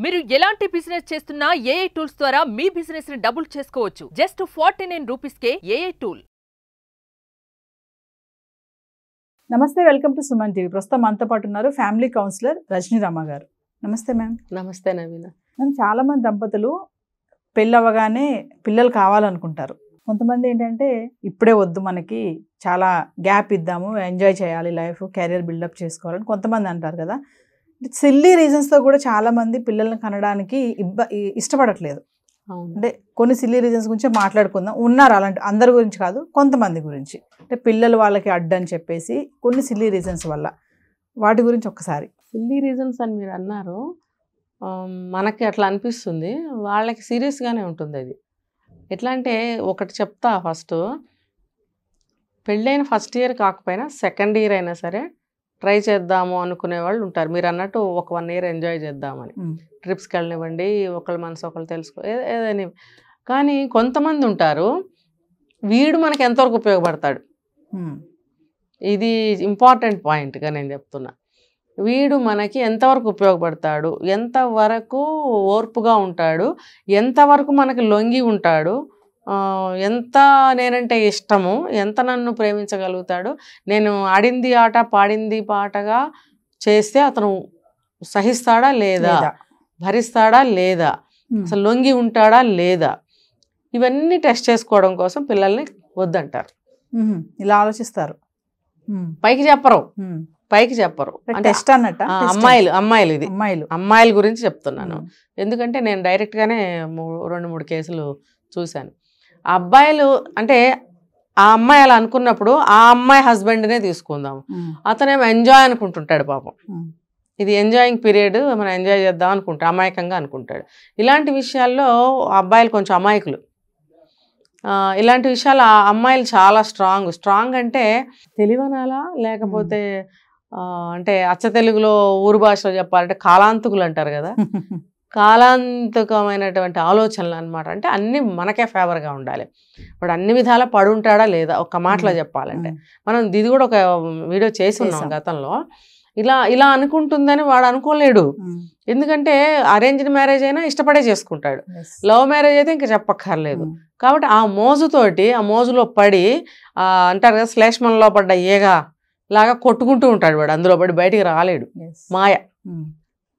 మీరు ఎలాంటి బిజినెస్ చేస్తున్నా ఏఐ టూల్స్ ద్వారా మీ బిజినెస్ ని డబుల్ చేసుకోవచ్చు. జస్ట్ 49 రూపీస్కే ఏఐ టూల్. నమస్తే, వెల్కమ్ టు సుమన్ టీవీ. ప్రస్తుతం మనతో పాటు ఉన్నారు ఫ్యామిలీ కౌన్సిలర్ రజనీ రామ గారు. నమస్తే మ్యామ్. నమస్తే నవీన. మ్యామ్, చాలా మంది దంపతులు పెళ్ళవగానే పిల్లలు కావాలనుకుంటారు. కొంతమంది ఏంటంటే ఇప్పుడే వద్దు, మనకి చాలా గ్యాప్ ఇద్దాము, ఎంజాయ్ చేయాలి లైఫ్, కెరీర్ బిల్డప్ చేసుకోవాలని కొంతమంది అంటారు కదా. సిల్లీ రీజన్స్తో కూడా చాలా మంది పిల్లల్ని కనడానికి ఇష్టపడట్లేదు. అంటే కొన్ని సిల్లీ రీజన్స్ గురించి మాట్లాడుకుందాం. ఉన్నారు అలాంటి, అందరి గురించి కాదు, కొంతమంది గురించి. అంటే పిల్లలు వాళ్ళకి అడ్డని చెప్పేసి కొన్ని సిల్లీ రీజన్స్ వల్ల, వాటి గురించి ఒక్కసారి. సిల్లీ రీజన్స్ అని మీరు అన్నారు, మనకి అట్లా అనిపిస్తుంది, వాళ్ళకి సీరియస్గానే ఉంటుంది అది. ఎట్లా అంటే ఒకటి చెప్తా. ఫస్ట్, పెళ్ళైన ఫస్ట్ ఇయర్ కాకపోయినా సెకండ్ ఇయర్ అయినా సరే ట్రై చేద్దాము అనుకునే వాళ్ళు ఉంటారు. మీరు అన్నట్టు ఒక 1 year ఎంజాయ్ చేద్దామని, ట్రిప్స్కి వెళ్ళనివ్వండి, ఒకళ్ళ మనసు ఒకళ్ళు తెలుసుకో ఏదని. కానీ కొంతమంది ఉంటారు, వీడు మనకి ఎంతవరకు ఉపయోగపడతాడు, ఇది ఇంపార్టెంట్ పాయింట్గా నేను చెప్తున్నా. వీడు మనకి ఎంతవరకు ఉపయోగపడతాడు, ఎంతవరకు ఓర్పుగా ఉంటాడు, ఎంతవరకు మనకి లొంగి ఉంటాడు, ఎంత నేనంటే ఇష్టము, ఎంత నన్ను ప్రేమించగలుగుతాడు, నేను ఆడింది ఆట పాడింది పాటగా చేస్తే అతను సహిస్తాడా లేదా, భరిస్తాడా లేదా, అసలు లొంగి ఉంటాడా లేదా, ఇవన్నీ టెస్ట్ చేసుకోవడం కోసం పిల్లల్ని వద్దంటారు. ఇలా ఆలోచిస్తారు, పైకి చెప్పరు. అంటే అమ్మాయిలు ఇది అమ్మాయిల గురించి చెప్తున్నాను. ఎందుకంటే నేను డైరెక్ట్గానే 2-3 కేసులు చూశాను. అబ్బాయిలు అంటే ఆ అమ్మాయి అలా అనుకున్నప్పుడు ఆ అమ్మాయి హస్బెండ్నే తీసుకుందాము, అతనేమో ఎంజాయ్ అనుకుంటుంటాడు పాపం. ఇది ఎంజాయింగ్ పీరియడ్, మనం ఎంజాయ్ చేద్దాం అనుకుంటాడు, అమాయకంగా అనుకుంటాడు. ఇలాంటి విషయాల్లో అబ్బాయిలు కొంచెం అమాయకులు. ఇలాంటి విషయాలు ఆ అమ్మాయిలు చాలా స్ట్రాంగ్ అంటే తెలివనాలా, లేకపోతే అంటే అచ్చ తెలుగులో ఊరు భాషలో చెప్పాలంటే కాలాంతకులు అంటారు కదా, కాలాంతకమైనటువంటి ఆలోచనలు అనమాట. అంటే అన్నీ మనకే ఫేవర్గా ఉండాలి. వాడు అన్ని విధాలా పడుంటాడా లేదా, ఒక మాటలో చెప్పాలంటే. మనం ఇది కూడా ఒక వీడియో చేసి ఉన్నాం గతంలో. ఇలా అనుకుంటుందని వాడు అనుకోలేడు. ఎందుకంటే అరేంజ్డ్ మ్యారేజ్ అయినా ఇష్టపడే చేసుకుంటాడు, లవ్ మ్యారేజ్ అయితే ఇంకా చెప్పక్కర్లేదు. కాబట్టి ఆ మోజులో పడి అంటారు కదా, శ్లేష్మంలో పడ్డ ఏగా లాగా కొట్టుకుంటూ ఉంటాడు వాడు, అందులో పడి బయటికి రాలేడు. మాయ.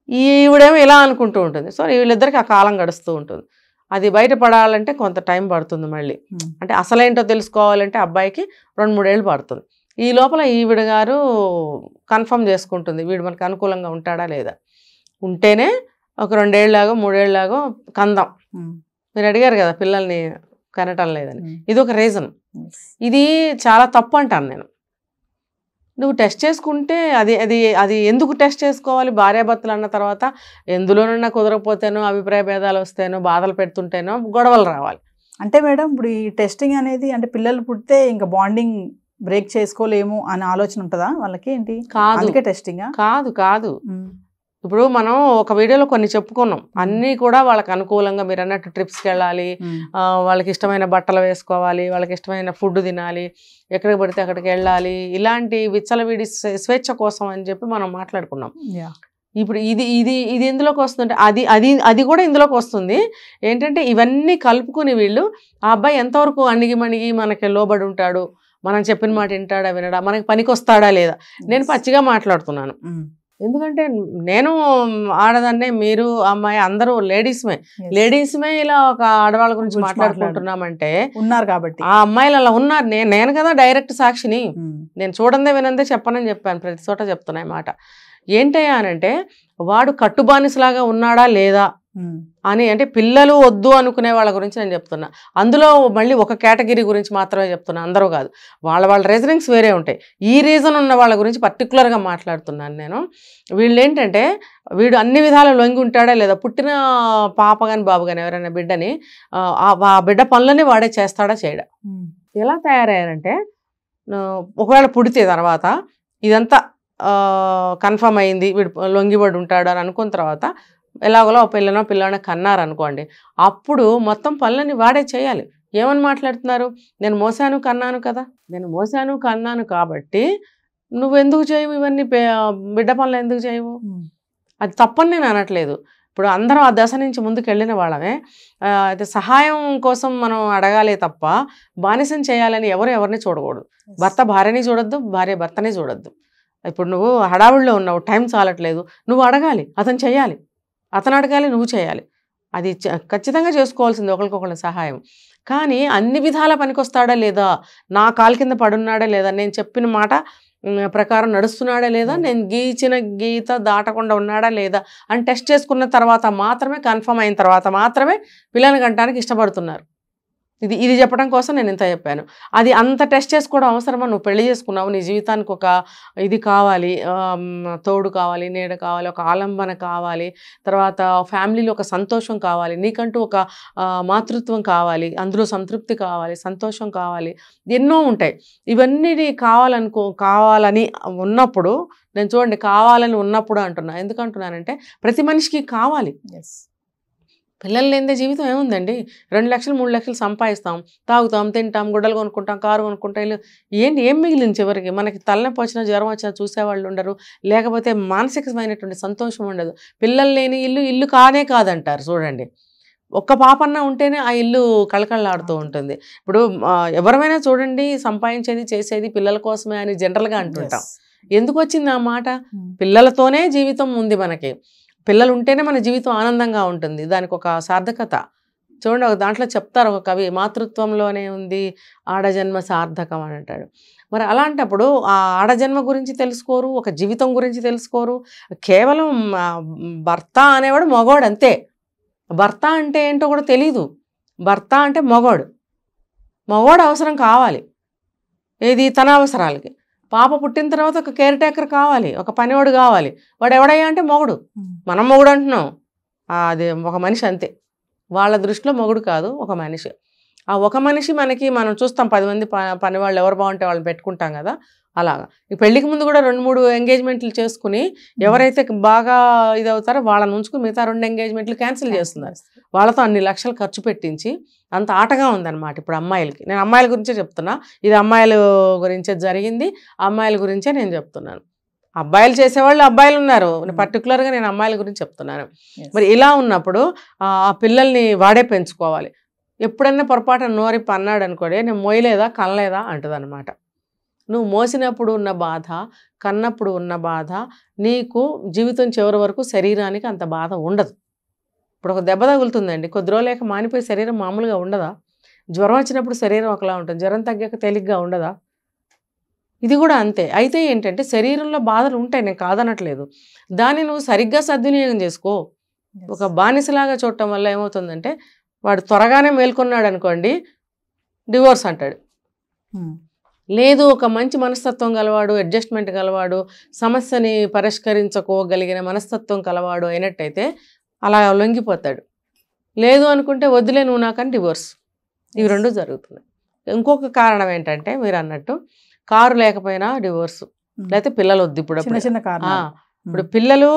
ఈవిడేమో ఇలా అనుకుంటూ ఉంటుంది. సో వీళ్ళిద్దరికి ఆ కాలం గడుస్తూ ఉంటుంది. అది బయటపడాలంటే కొంత టైం పడుతుంది. మళ్ళీ అంటే అసలేంటో తెలుసుకోవాలంటే అబ్బాయికి 2-3 ఏళ్ళు పడుతుంది. ఈ లోపల ఈవిడ గారు కన్ఫర్మ్ చేసుకుంటుంది, వీడు మనకు అనుకూలంగా ఉంటాడా లేదా. ఉంటేనే ఒక 2 ఏళ్ళలాగో 3 ఏళ్ళలాగో కందాం. మీరు అడిగారు కదా పిల్లల్ని కనటం లేదని, ఇది ఒక రీజన్. ఇది చాలా తప్పు అంటాను నేను. నువ్వు టెస్ట్ చేసుకుంటే అది ఎందుకు టెస్ట్ చేసుకోవాలి? భార్యాభర్తలు అన్న తర్వాత ఎందులోనన్నా కుదరకపోతేనో, అభిప్రాయ భేదాలు వస్తేనో, బాధలు పెడుతుంటేనో గొడవలు రావాలి. అంటే మేడం, ఇప్పుడు ఈ టెస్టింగ్ అనేది అంటే పిల్లలు పుడితే ఇంకా బాండింగ్ బ్రేక్ చేసుకోలేము అనే ఆలోచన ఉంటుందా వాళ్ళకి? ఏంటి కాదు, టెస్టింగ్ కాదు. ఇప్పుడు మనం ఒక వీడియోలో కొన్ని చెప్పుకున్నాం, అన్నీ కూడా వాళ్ళకి అనుకూలంగా. మీరు అన్నట్టు ట్రిప్స్కి వెళ్ళాలి, వాళ్ళకి ఇష్టమైన బట్టలు వేసుకోవాలి, వాళ్ళకి ఇష్టమైన ఫుడ్ తినాలి, ఎక్కడికి పడితే అక్కడికి వెళ్ళాలి, ఇలాంటి విచ్చలవిడి స్వేచ్ఛ కోసం అని చెప్పి మనం మాట్లాడుకున్నాం. ఇప్పుడు ఇది ఎందులోకి వస్తుందంటే అది కూడా ఇందులోకి వస్తుంది. ఏంటంటే ఇవన్నీ కలుపుకుని వీళ్ళు ఆ అబ్బాయి ఎంతవరకు అణిగి మనకి లోబడి ఉంటాడు, మనం చెప్పిన మాట వింటాడా వినడా, మనకి పనికి వస్తాడా లేదా. నేను పచ్చిగా మాట్లాడుతున్నాను, ఎందుకంటే నేను ఆడదాన్నే, మీరు అమ్మాయి, అందరూ లేడీస్మే ఇలా ఒక ఆడవాళ్ళ గురించి మాట్లాడుకుంటున్నామంటే ఉన్నారు కాబట్టి. ఆ అమ్మాయిలు అలా ఉన్నారు. నేను కదా డైరెక్ట్ సాక్షిని. నేను చూడందే వినందే చెప్పనని చెప్పాను, ప్రతి చోట చెప్తున్నా మాట. ఏంటయ్యా అనంటే, వాడు కట్టుబానిసలాగా ఉన్నాడా లేదా అని. అంటే పిల్లలు వద్దు అనుకునే వాళ్ళ గురించి నేను చెప్తున్నా. అందులో మళ్ళీ ఒక కేటగిరీ గురించి మాత్రమే చెప్తున్నా, అందరూ కాదు. వాళ్ళ రీజనింగ్స్ వేరే ఉంటాయి. ఈ రీజన్ ఉన్న వాళ్ళ గురించి పర్టికులర్గా మాట్లాడుతున్నాను నేను. వీళ్ళు ఏంటంటే, వీడు అన్ని విధాలు లొంగి ఉంటాడా లేదా, పుట్టిన పాప కానీ బాబు కానీ ఎవరైనా బిడ్డని ఆ బిడ్డ పనులని వాడే చేస్తాడా చేయడా. ఎలా తయారయ్యారంటే, ఒకవేళ పుడితే తర్వాత ఇదంతా కన్ఫర్మ్ అయింది, వీడు లొంగిబడి ఉంటాడు అని అనుకున్న తర్వాత ఎలాగోలా పిల్లనో కన్నారనుకోండి, అప్పుడు మొత్తం పనులని వాడే చేయాలి. ఏమని మాట్లాడుతున్నారు? నేను మోసాను కన్నాను కాబట్టి నువ్వు ఎందుకు చేయవు ఇవన్నీ, బిడ్డ పనులు ఎందుకు చేయవు? అది తప్పని నేను అనట్లేదు. ఇప్పుడు అందరం ఆ దశ నుంచి ముందుకు వెళ్ళిన వాళ్ళమే. అయితే సహాయం కోసం మనం అడగాలే తప్ప బానిసం చేయాలని ఎవరిని చూడకూడదు. భర్త భార్యని చూడొద్దు, భార్య భర్తని చూడొద్దు. ఇప్పుడు నువ్వు హడావుడిలో ఉన్నావు, టైం చాలట్లేదు, నువ్వు అడగాలి, అతను చేయాలి, అతను అడగాలి, నువ్వు చేయాలి. అది ఖచ్చితంగా చేసుకోవాల్సింది ఒకరికొకళ్ళ సహాయం. కానీ అన్ని విధాల పనికొస్తాడా లేదా, నా కాలు కింద పడున్నాడా లేదా, నేను చెప్పిన మాట ప్రకారం నడుస్తున్నాడా లేదా, నేను గీచిన గీత దాటకుండా ఉన్నాడా లేదా అని టెస్ట్ చేసుకున్న తర్వాత మాత్రమే, కన్ఫర్మ్ అయిన తర్వాత మాత్రమే పిల్లల్ని కంటానికి ఇష్టపడుతున్నారు. ఇది చెప్పడం కోసం నేను ఇంత చెప్పాను. అది అంత టెస్ట్ చేసుకోవడం అవసరమా? నువ్వు పెళ్లి చేసుకున్నావు, నీ జీవితానికి ఒక ఇది కావాలి, తోడు కావాలి, నీడ కావాలి, ఒక ఆలంబన కావాలి, తర్వాత ఫ్యామిలీలో ఒక సంతోషం కావాలి, నీకంటూ ఒక మాతృత్వం కావాలి, అందులో సంతృప్తి కావాలి, సంతోషం కావాలి, ఎన్నో ఉంటాయి. ఇవన్నీ కావాలని ఉన్నప్పుడు, నేను చూడండి కావాలని ఉన్నప్పుడు అంటున్నా. ఎందుకు అంటున్నానంటే ప్రతి మనిషికి కావాలి. పిల్లలు లేనిదే జీవితం ఏముందండి? 2 లక్షలు 3 లక్షలు సంపాదిస్తాం, తాగుతాం, తింటాం, గుడ్డలు కొనుక్కుంటాం, కారు కొనుక్కుంటాం, ఏం మిగిలింది చివరికి? మనకి తలనొప్పి వచ్చినా జ్వరం వచ్చినా చూసేవాళ్ళు ఉండరు, లేకపోతే మానసికమైనటువంటి సంతోషం ఉండదు. పిల్లలు లేని ఇల్లు కానే కాదంటారు. చూడండి, ఒక్క పాపన్న ఉంటేనే ఆ ఇల్లు కళకళలాడుతూ ఉంటుంది. ఇప్పుడు ఎవరైనా చూడండి సంపాదించేది చేసేది పిల్లల కోసమే అని జనరల్గా అంటుంటాం. ఎందుకు వచ్చింది ఆ మాట? పిల్లలతోనే జీవితం ఉంది మనకి. పిల్లలు ఉంటేనే మన జీవితం ఆనందంగా ఉంటుంది. దానికి ఒక సార్థకత చూడండి. ఒక దాంట్లో చెప్తారు ఒక కవి, మాతృత్వంలోనే ఉంది ఆడజన్మ సార్థకం అని అంటాడు. మరి అలాంటప్పుడు ఆ ఆడజన్మ గురించి తెలుసుకోరు, ఒక జీవితం గురించి తెలుసుకోరు. కేవలం భర్త అనేవాడు మగవాడు అంతే. భర్త అంటే ఏంటో కూడా తెలీదు. భర్త అంటే మగవాడు అవసరం కావాలి, ఏది తన అవసరాలకి. పాప పుట్టిన తర్వాత ఒక కేర్ టేకర్ కావాలి, ఒక పనివాడు కావాలి. వాడు ఎవడయ్యా అంటే మొగుడు. మనం మొగుడు అంటున్నాం, అది ఒక మనిషి అంతే. వాళ్ళ దృష్టిలో మొగుడు కాదు, ఒక మనిషి. ఆ ఒక మనిషి మనం చూస్తాం 10 మంది పనివాళ్ళు ఎవరు బాగుంటే వాళ్ళని పెట్టుకుంటాం కదా. అలాగా ఈ పెళ్లికి ముందు కూడా 2-3 ఎంగేజ్మెంట్లు చేసుకుని ఎవరైతే బాగా ఇది అవుతారో వాళ్ళని ఉంచుకుని మిగతా 2 ఎంగేజ్మెంట్లు క్యాన్సిల్ చేస్తున్నారు. వాళ్ళతో అన్ని లక్షలు ఖర్చు పెట్టించి అంత ఆటగా ఉందన్నమాట ఇప్పుడు అమ్మాయిలకి. నేను అమ్మాయిల గురించే చెప్తున్నా, ఇది అమ్మాయిల గురించే జరిగింది, అమ్మాయిల గురించే నేను చెప్తున్నాను. అబ్బాయిలు చేసేవాళ్ళు అబ్బాయిలు ఉన్నారు, పర్టికులర్గా నేను అమ్మాయిల గురించి చెప్తున్నాను. మరి ఇలా ఉన్నప్పుడు ఆ పిల్లల్ని వాడే పెంచుకోవాలి. ఎప్పుడైనా పొరపాటున నోరిప్పి అన్నాడు అనుకోండి, నేను మోయలేదా కనలేదా అంటుంది అనమాట. నువ్వు మోసినప్పుడు ఉన్న బాధ, కన్నప్పుడు ఉన్న బాధ, నీకు జీవితం చివరి వరకు శరీరానికి అంత బాధ ఉండదు. ఇప్పుడు ఒక దెబ్బ తగులుతుందండి, కొద్ది రోజులేక మానిపోయి శరీరం మామూలుగా ఉండదా? జ్వరం వచ్చినప్పుడు శరీరం ఒకలా ఉంటుంది, జ్వరం తగ్గాక తేలిగ్గా ఉండదా? ఇది కూడా అంతే. అయితే ఏంటంటే శరీరంలో బాధలు ఉంటాయి, నేను కాదనట్లేదు. దాన్ని నువ్వు సరిగ్గా సద్వినియోగం చేసుకో. ఒక బానిసలాగా చూడటం వల్ల ఏమవుతుందంటే, వాడు త్వరగానే మేల్కొన్నాడు అనుకోండి, డివోర్స్ అంటాడు. లేదు ఒక మంచి మనస్తత్వం గలవాడు, అడ్జస్ట్మెంట్ గలవాడు, సమస్యని పరిష్కరించుకోగలిగిన మనస్తత్వం కలవాడు అయినట్టయితే అలా లొంగిపోతాడు. లేదు అనుకుంటే వద్దులే నువ్వు నాకని డివోర్స్. ఇవి 2 జరుగుతున్నాయి. ఇంకొక కారణం ఏంటంటే మీరు అన్నట్టు కారు లేకపోయినా డివోర్స్, లేకపోతే పిల్లలు వద్దు. ఇప్పుడు పిల్లలు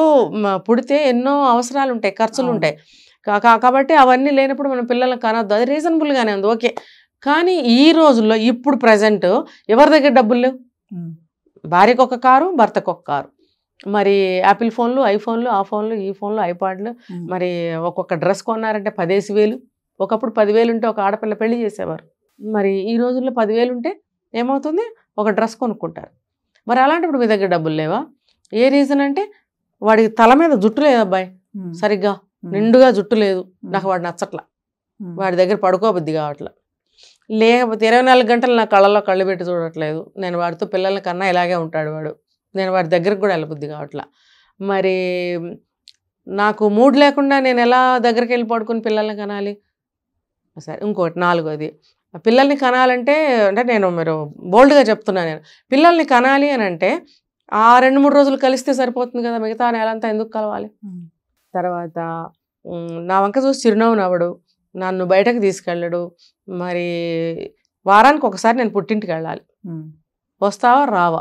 పుడితే ఎన్నో అవసరాలు ఉంటాయి, ఖర్చులు ఉంటాయి కాబట్టి అవన్నీ లేనప్పుడు మనం పిల్లలకు కనొద్దు. అది రీజనబుల్గానే ఉంది, ఓకే. కానీ ఈ రోజుల్లో ఇప్పుడు ప్రజెంట్ ఎవరి దగ్గర డబ్బులు లేవు. భార్యకు ఒక కారు, భర్తకు ఒక కారు, మరి యాపిల్ ఫోన్లు, ఐఫోన్లు, ఆ ఫోన్లు, ఈ ఫోన్లు, ఐపాడ్లు, మరి ఒక్కొక్క డ్రెస్ కొన్నారంటే 10,000. ఒకప్పుడు 10,000 ఉంటే ఒక ఆడపిల్ల పెళ్లి చేసేవారు. మరి ఈ రోజుల్లో 10,000 ఉంటే ఏమవుతుంది? ఒక డ్రెస్ కొనుక్కుంటారు. మరి అలాంటప్పుడు మీ దగ్గర డబ్బులు లేవా? ఏ రీజన్ అంటే వాడికి తల మీద జుట్టు లేదు, అబ్బాయి సరిగ్గా నిండుగా జుట్టు లేదు, నాకు వాడు నచ్చట్లా, వాడి దగ్గర పడుకోబుద్ధి కావట్లా, లేకపోతే 24 గంటలు నా కళ్ళలో కళ్ళు పెట్టి చూడట్లేదు, నేను వాడితో పిల్లల కన్నా ఇలాగే ఉంటాడు వాడు, నేను వాడి దగ్గరకు కూడా వెళ్ళబుద్ధి కావట్లా, మరి నాకు మూడ్ లేకుండా నేను ఎలా దగ్గరికి వెళ్ళి పడుకుని పిల్లల్ని కనాలి? సరే, ఇంకోటి 4వది, పిల్లల్ని కనాలంటే నేను మీరు బోల్డ్గా చెప్తున్నాను, నేను పిల్లల్ని కనాలి అని అంటే ఆ 2-3 రోజులు కలిస్తే సరిపోతుంది కదా, మిగతా నెలంతా ఎందుకు కలవాలి? తర్వాత నా వంక చూసి చిరునవ్వు నవ్వడు, నన్ను బయటకు తీసుకెళ్ళడు, మరి వారానికి ఒకసారి నేను పుట్టింటికి వెళ్ళాలి, వస్తావా రావా?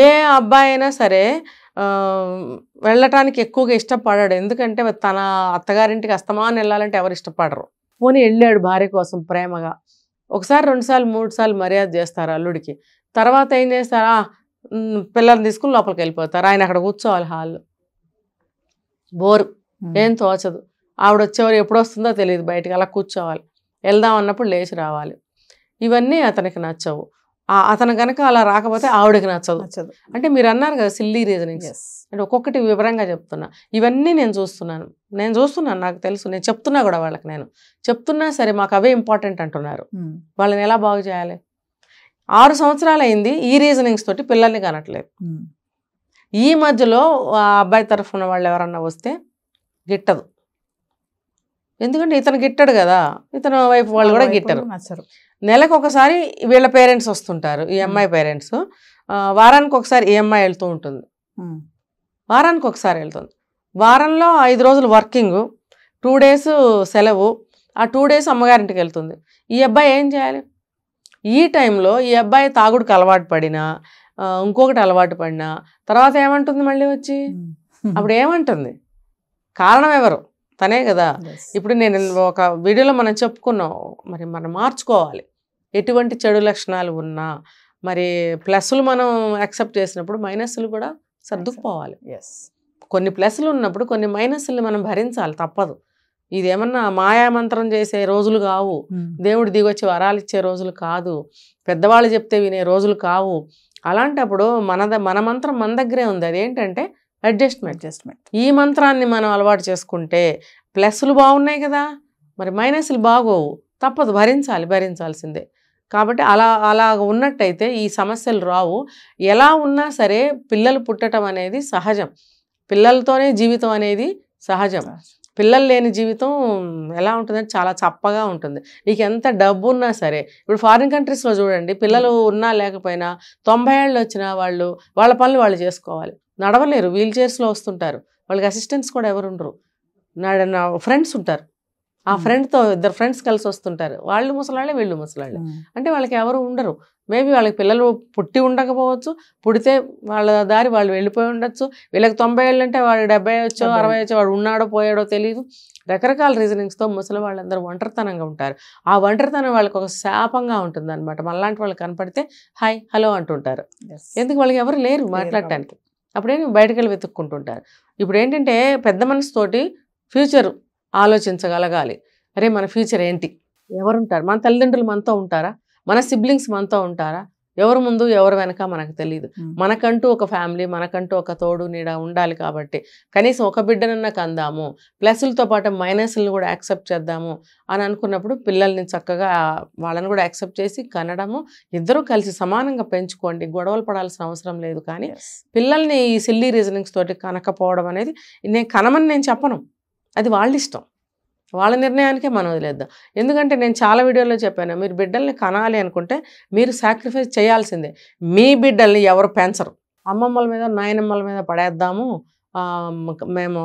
ఏ అబ్బాయి అయినా సరే వెళ్ళటానికి ఎక్కువగా ఇష్టపడాడు, ఎందుకంటే తన అత్తగారింటికి అస్తమానం వెళ్ళాలంటే ఎవరు ఇష్టపడరు. పోనీ వెళ్ళాడు భార్య కోసం ప్రేమగా, 1 సారి 2 సార్లు 3 సార్లు మర్యాద చేస్తారు అల్లుడికి, తర్వాత ఏం చేస్తారా, పిల్లల్ని తీసుకుని లోపలికి వెళ్ళిపోతారు, ఆయన అక్కడ కూర్చోవాలి హాల్లో, బోరు. ఏం తోచదు. ఆవిడ వచ్చేవారు ఎప్పుడు వస్తుందో తెలియదు, బయటకు అలా కూర్చోవాలి, వెళ్దాం అన్నప్పుడు లేచి రావాలి. ఇవన్నీ అతనికి నచ్చవు. అతను కనుక అలా రాకపోతే ఆవిడకి నచ్చదు. అంటే మీరు అన్నారు కదా సిల్లీ రీజనింగ్స్, అంటే ఒక్కొక్కటి వివరంగా చెప్తున్నా. ఇవన్నీ నేను చూస్తున్నాను, నాకు తెలుసు, నేను చెప్తున్నా కూడా వాళ్ళకి. నేను చెప్తున్నా సరే మాకు అవే ఇంపార్టెంట్ అంటున్నారు. వాళ్ళని ఎలా బాగు చేయాలి? 6 సంవత్సరాలు అయింది ఈ రీజనింగ్స్ తోటి పిల్లల్ని కనట్లేదు. ఈ మధ్యలో ఆ అబ్బాయి తరఫున వాళ్ళు ఎవరన్నా వస్తే గిట్టదు. ఎందుకంటే ఇతను గిట్టడు కదా, ఇతను వైపు వాళ్ళు కూడా గిట్టరు. నెలకు ఒకసారి వీళ్ళ పేరెంట్స్ వస్తుంటారు, ఈ అమ్మాయి పేరెంట్స్. వారానికి ఒకసారి ఈ అమ్మాయి వెళ్తూ ఉంటుంది, వారానికి ఒకసారి వెళ్తుంది. వారంలో 5 రోజులు వర్కింగ్, 2 days సెలవు. ఆ 2 days అమ్మగారింటికి వెళ్తుంది. ఈ అబ్బాయి ఏం చేయాలి? ఈ టైంలో ఈ అబ్బాయి తాగుడికి అలవాటు పడినా, ఇంకొకటి అలవాటు పడినా తర్వాత ఏమంటుంది మళ్ళీ వచ్చి? అప్పుడు ఏమంటుంది? కారణం ఎవరు? తనే కదా. ఇప్పుడు నేను ఒక వీడియోలో మనం చెప్పుకున్నాం, మరి మనం మార్చుకోవాలి. ఎటువంటి చెడు లక్షణాలు ఉన్నా మరి ప్లస్లు మనం యాక్సెప్ట్ చేసినప్పుడు మైనస్లు కూడా సర్దుకుపోవాలి. కొన్ని ప్లస్లు ఉన్నప్పుడు కొన్ని మైనస్లు మనం భరించాలి, తప్పదు. ఇదేమన్నా మాయామంత్రం చేసే రోజులు కావు, దేవుడు దిగొచ్చి వరాలు ఇచ్చే రోజులు కాదు, పెద్దవాళ్ళు చెప్తే వినే రోజులు కావు. అలాంటప్పుడు మన మంత్రం మన దగ్గరే ఉంది. అదేంటంటే అడ్జస్ట్మెంట్. ఈ మంత్రాన్ని మనం అలవాటు చేసుకుంటే ప్లస్లు బాగున్నాయి కదా, మరి మైనస్లు బాగోవు, తప్పదు, భరించాల్సిందే. కాబట్టి అలా ఉన్నట్టయితే ఈ సమస్యలు రావు. ఎలా ఉన్నా సరే పిల్లలు పుట్టడం అనేది సహజం, పిల్లలతోనే జీవితం అనేది సహజం. పిల్లలు లేని జీవితం ఎలా ఉంటుందంటే చాలా చప్పగా ఉంటుంది. నీకు ఎంత డబ్బు ఉన్నా సరే, ఇప్పుడు ఫారిన్ కంట్రీస్లో చూడండి, పిల్లలు ఉన్నా లేకపోయినా 90 ఏళ్ళు వచ్చినా వాళ్ళ పనులు వాళ్ళు చేసుకోవాలి. నడవలేరు, వీల్ చైర్స్లో వస్తుంటారు, వాళ్ళకి అసిస్టెంట్స్ కూడా ఎవరు ఉండరు. నా ఫ్రెండ్స్ ఉంటారు, ఆ ఫ్రెండ్తో 2 ఫ్రెండ్స్ కలిసి వస్తుంటారు, వాళ్ళు ముసలాళ్ళే వీళ్ళు ముసలాళ్ళే. అంటే వాళ్ళకి ఎవరు ఉండరు. మేబీ వాళ్ళకి పిల్లలు పుట్టి ఉండకపోవచ్చు, పుడితే వాళ్ళ దారి వాళ్ళు వెళ్ళిపోయి ఉండొచ్చు. వీళ్ళకి 90 ఏళ్ళు అంటే వాడు 70 వచ్చో 60 వచ్చో, వాడు ఉన్నాడో పోయాడో తెలియదు. రకరకాల రీజనింగ్స్తో ముసలి వాళ్ళందరూ ఒంటరితనంగా ఉంటారు. ఆ ఒంటరితనం వాళ్ళకి ఒక శాపంగా ఉంటుంది అనమాట. మనలాంటి వాళ్ళు కనపడితే హాయ్ హలో అంటుంటారు. ఎందుకు? వాళ్ళకి ఎవరు లేరు మాట్లాడటానికి. అప్పుడేమి బయటకు వెళ్ళి వెతుక్కుంటుంటారు. ఇప్పుడు ఏంటంటే పెద్ద మనసుతోటి ఫ్యూచర్ ఆలోచించగలగాలి. అరే మన ఫ్యూచర్ ఏంటి? ఎవరుంటారు? మన తల్లిదండ్రులు మనతో ఉంటారా? మన సిబ్లింగ్స్ మనతో ఉంటారా? ఎవరు ముందు ఎవరు వెనక మనకు తెలియదు. మనకంటూ ఒక ఫ్యామిలీ, మనకంటూ ఒక తోడు నీడ ఉండాలి. కాబట్టి కనీసం ఒక బిడ్డనన్నా కందాము, ప్లస్లతో పాటు మైనస్లను కూడా యాక్సెప్ట్ చేద్దాము అని అనుకున్నప్పుడు పిల్లల్ని చక్కగా వాళ్ళని కూడా యాక్సెప్ట్ చేసి కనడము, ఇద్దరూ కలిసి సమానంగా పెంచుకోండి. గొడవలు పడాల్సిన అవసరం లేదు. కానీ పిల్లల్ని ఈ సిల్లీ రీజనింగ్స్ తోటి కనకపోవడం అనేది కనమని నేను చెప్పను, అది వాళ్ళ ఇష్టం, వాళ్ళ నిర్ణయానికే మనం వదిలేద్దాం. ఎందుకంటే నేను చాలా వీడియోలో చెప్పాను, మీరు బిడ్డల్ని కనాలి అనుకుంటే మీరు సాక్రిఫైస్ చేయాల్సిందే. మీ బిడ్డల్ని ఎవరు పెంచరు. అమ్మమ్మల మీద నాయనమ్మల మీద పడేద్దాము, మేము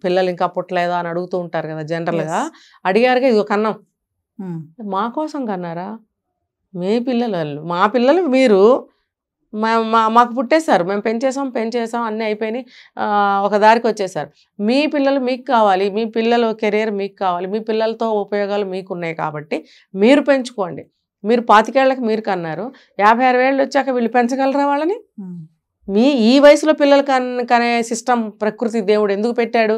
పిల్లలు ఇంకా పుట్టలేదా అని అడుగుతూ ఉంటారు కదా జనరల్గా. అడిగారుగా, ఇదిగో కన్నాం, మా కోసం కన్నారా? మీ పిల్లలు, మా పిల్లలు మీరు మాకు పుట్టేశారు, మేము పెంచేసాం అన్నీ అయిపోయినాయి, ఒక దారికి వచ్చేసారు. మీ పిల్లలు మీకు కావాలి, మీ పిల్లల కెరీర్ మీకు కావాలి, మీ పిల్లలతో ఉపయోగాలు మీకు ఉన్నాయి. కాబట్టి మీరు పెంచుకోండి. మీరు 25 ఏళ్ళకి మీరు కన్నారు, 56 ఏళ్ళు వచ్చాక వీళ్ళు పెంచగలరా వాళ్ళని? ఈ వయసులో పిల్లలు కనే సిస్టమ్ ప్రకృతి దేవుడు ఎందుకు పెట్టాడు?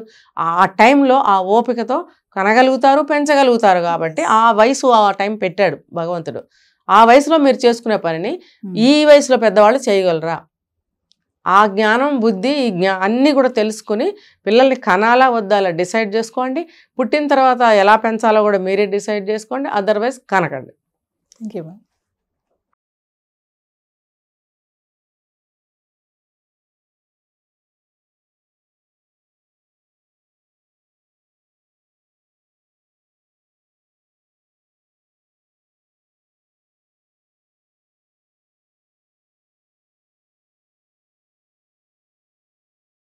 ఆ టైంలో ఆ ఓపికతో కనగలుగుతారు, పెంచగలుగుతారు. కాబట్టి ఆ వయసు, ఆ టైం పెట్టాడు భగవంతుడు. ఆ వయసులో మీరు చేసుకునే పనిని ఈ వయసులో పెద్దవాళ్ళు చేయగలరా? ఆ జ్ఞానం, బుద్ధి, అన్నీ కూడా తెలుసుకుని పిల్లల్ని కనాలా వద్దా డిసైడ్ చేసుకోండి. పుట్టిన తర్వాత ఎలా పెంచాలో కూడా మీరే డిసైడ్ చేసుకోండి. అదర్వైజ్ కనకండి. Thank you ma'am.